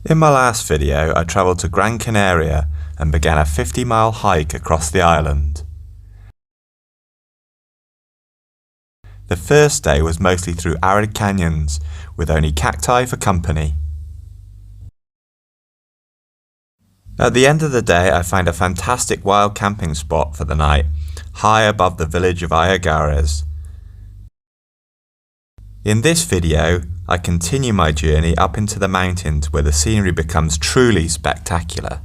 In my last video, I travelled to Gran Canaria and began a 50-mile hike across the island. The first day was mostly through arid canyons, with only cacti for company. At the end of the day, I found a fantastic wild camping spot for the night, high above the village of Ayagaures. In this video, I continue my journey up into the mountains where the scenery becomes truly spectacular.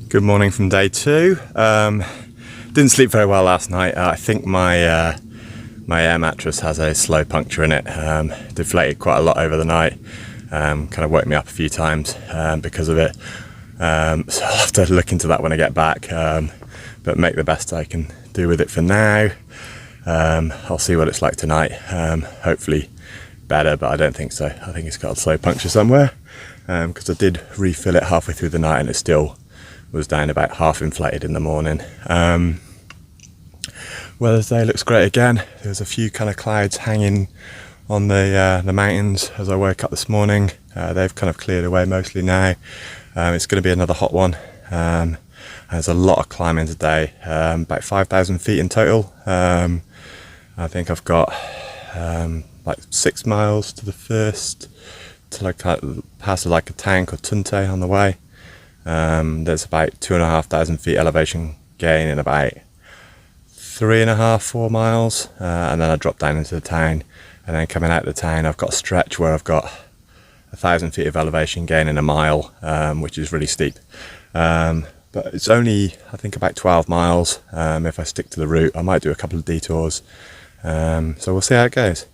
Good morning from day two. Didn't sleep very well last night. I think my air mattress has a slow puncture in it. Deflated quite a lot over the night. Kind of woke me up a few times because of it. So I'll have to look into that when I get back. But make the best I can do with it for now. I'll see what it's like tonight. Hopefully better, but I don't think so. I think it's got a slow puncture somewhere. Because I did refill it halfway through the night and it still was down about half inflated in the morning. Weather today looks great again. There's a few kind of clouds hanging on the mountains as I woke up this morning. They've kind of cleared away mostly now. It's going to be another hot one. There's a lot of climbing today, about 5,000 feet in total. I think I've got like 6 miles to the first, till I pass like a tank or tunte on the way. There's about 2,500 feet elevation gain in about 3.5–4 miles, and then I drop down into the town, and then coming out of the town I've got a stretch where I've got 1,000 feet of elevation gain in a mile, which is really steep, but it's only I think about 12 miles. If I stick to the route I might do a couple of detours, so we'll see how it goes.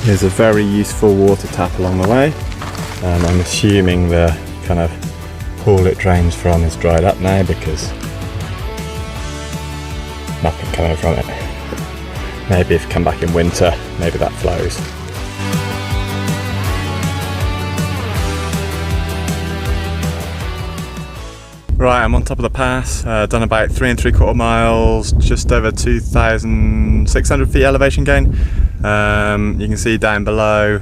Here's a very useful water tap along the way. I'm assuming the kind of pool it drains from is dried up now because nothing coming from it. maybe if you come back in winter, maybe that flows. Right, I'm on top of the pass, done about 3 3/4 miles, just over 2,600 feet elevation gain. You can see down below,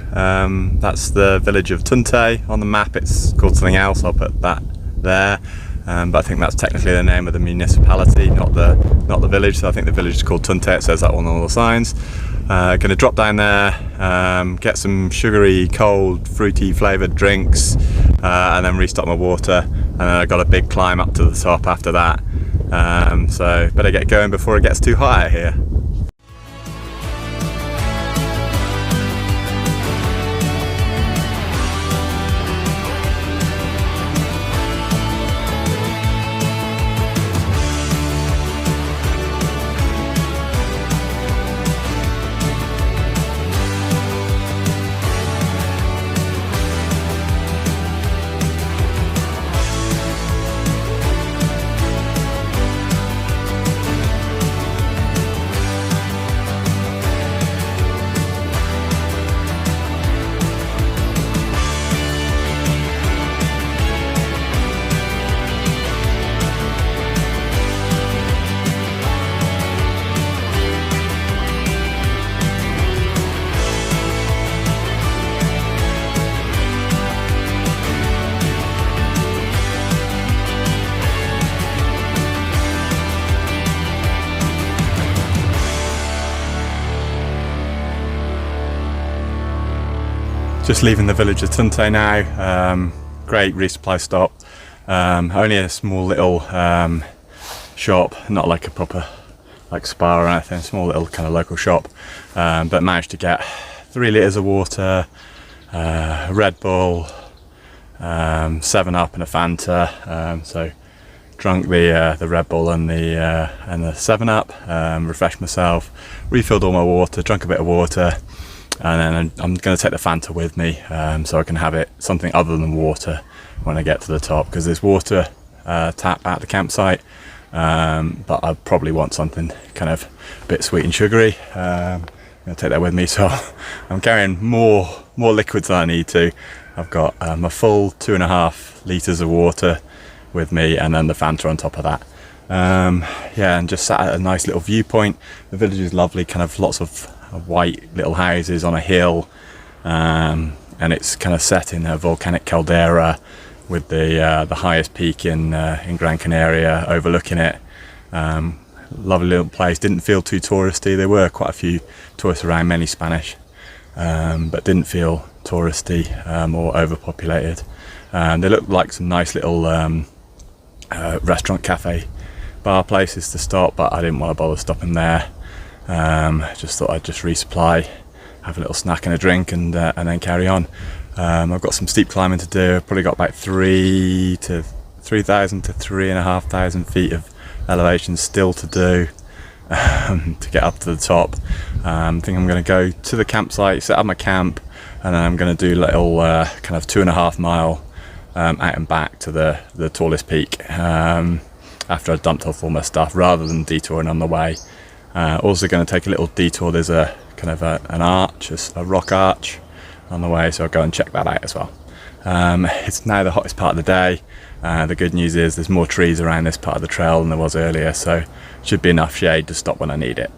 that's the village of Tunte. On the map it's called something else, I'll put that there. But I think that's technically the name of the municipality, not the village, so I think the village is called Tunte, it says that on all the signs. Going to drop down there, get some sugary, cold, fruity flavoured drinks, and then restock my water. And then I've got a big climb up to the top after that, so better get going before it gets too hot out here. Just leaving the village of Tunte now. Great resupply stop. Only a small little shop, not like a proper like spa or anything, small little kind of local shop, but managed to get 3 litres of water, Red Bull, 7-Up and a Fanta. So drunk the Red Bull and the 7-Up, refreshed myself, refilled all my water, drank a bit of water, and then I'm going to take the Fanta with me, so I can have it something other than water when I get to the top, because there's water tap at the campsite, but I probably want something kind of a bit sweet and sugary. I'm going to take that with me, so I'm carrying more liquids than I need to. I've got a full 2.5 litres of water with me, and then the Fanta on top of that. Yeah, and just sat at a nice little viewpoint. The village is lovely, kind of lots of white little houses on a hill, and it's kind of set in a volcanic caldera with the highest peak in Gran Canaria overlooking it. Lovely little place, didn't feel too touristy. There were quite a few tourists around, mainly Spanish, but didn't feel touristy or overpopulated. They looked like some nice little restaurant, cafe, bar places to stop, but I didn't want to bother stopping there. Just thought I'd just resupply, have a little snack and a drink, and then carry on. I've got some steep climbing to do. I've probably got about 3,000 to 3,500 feet of elevation still to do to get up to the top. I think I'm going to go to the campsite, set up my camp, and then I'm going to do a little kind of 2.5 mile out and back to the tallest peak after I dumped off all my stuff, rather than detouring on the way. Also going to take a little detour. There's a kind of an arch, a rock arch on the way, so I'll go and check that out as well. It's now the hottest part of the day. The good news is there's more trees around this part of the trail than there was earlier, so should be enough shade to stop when I need it.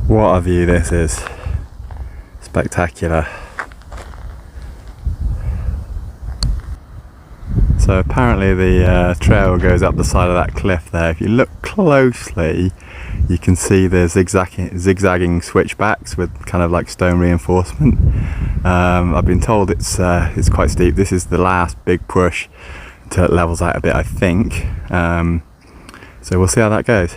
What a view this is. Spectacular. So apparently the trail goes up the side of that cliff there. If you look closely, you can see the zigzagging switchbacks with kind of like stone reinforcement. I've been told it's quite steep. This is the last big push until it levels out a bit, I think. So we'll see how that goes.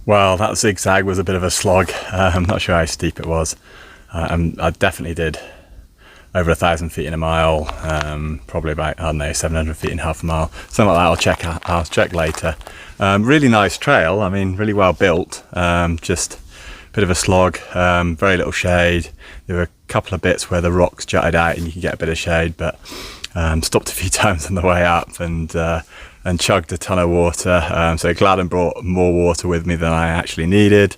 Well, that zigzag was a bit of a slog. I'm not sure how steep it was. I definitely did over 1,000 feet in a mile, probably about, I don't know, 700 feet in half a mile, something like that. I'll check later. Really nice trail. I mean, really well built. Just a bit of a slog, very little shade. There were a couple of bits where the rocks jutted out and you can get a bit of shade, but stopped a few times on the way up and chugged a ton of water. So glad I brought more water with me than I actually needed.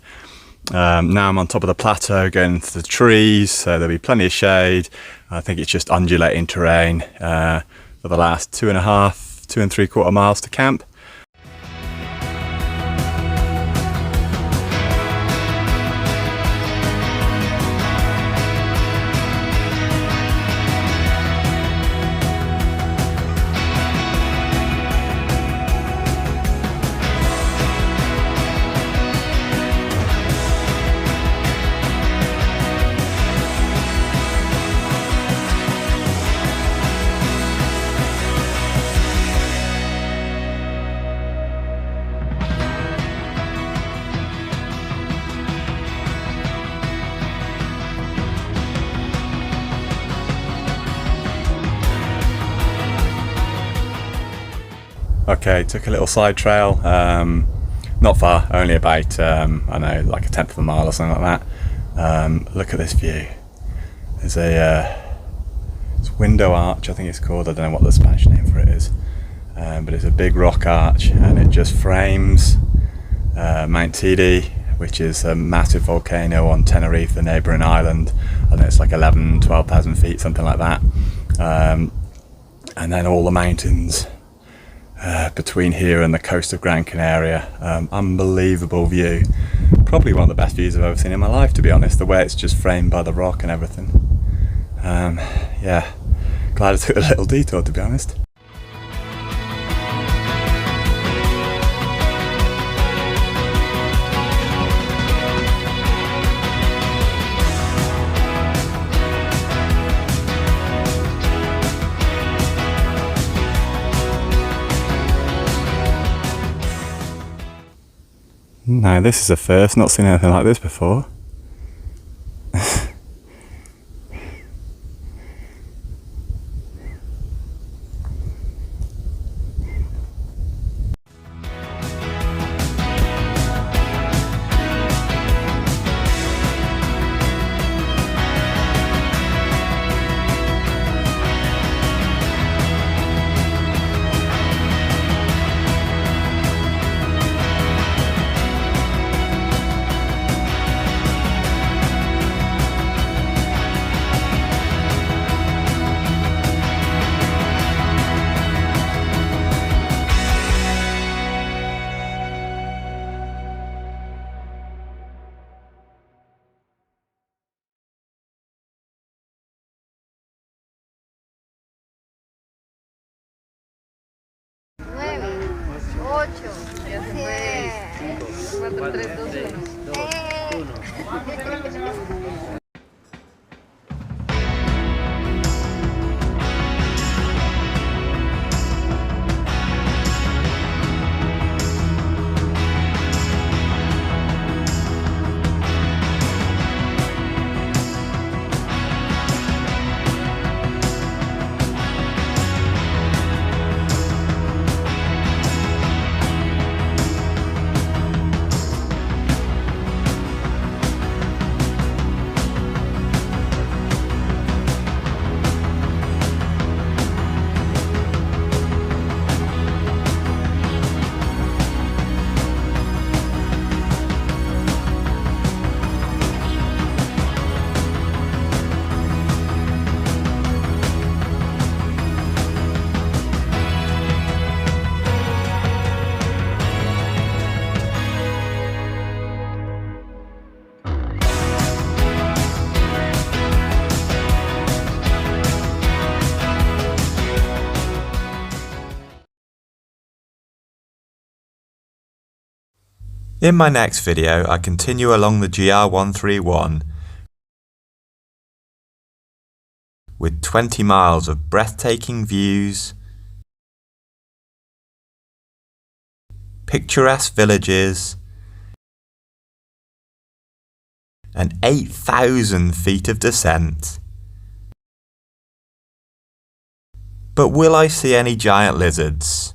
Now I'm on top of the plateau going into the trees, so there'll be plenty of shade. I think it's just undulating terrain for the last 2 3/4 miles to camp. Okay, took a little side trail, not far, only about, I don't know, like a 1/10 of a mile or something like that. Look at this view. There's it's window arch, I think it's called. I don't know what the Spanish name for it is, but it's a big rock arch and it just frames Mount Tidi, which is a massive volcano on Tenerife, the neighbouring island. I think it's like 12,000 feet, something like that. And then all the mountains between here and the coast of Gran Canaria. Unbelievable view. Probably one of the best views I've ever seen in my life, to be honest, the way it's just framed by the rock and everything. Yeah, glad I took a little detour, to be honest. No, this is a first, not seen anything like this before. In my next video, I continue along the GR-131 with 20 miles of breathtaking views, picturesque villages, and 8,000 feet of descent. But will I see any giant lizards?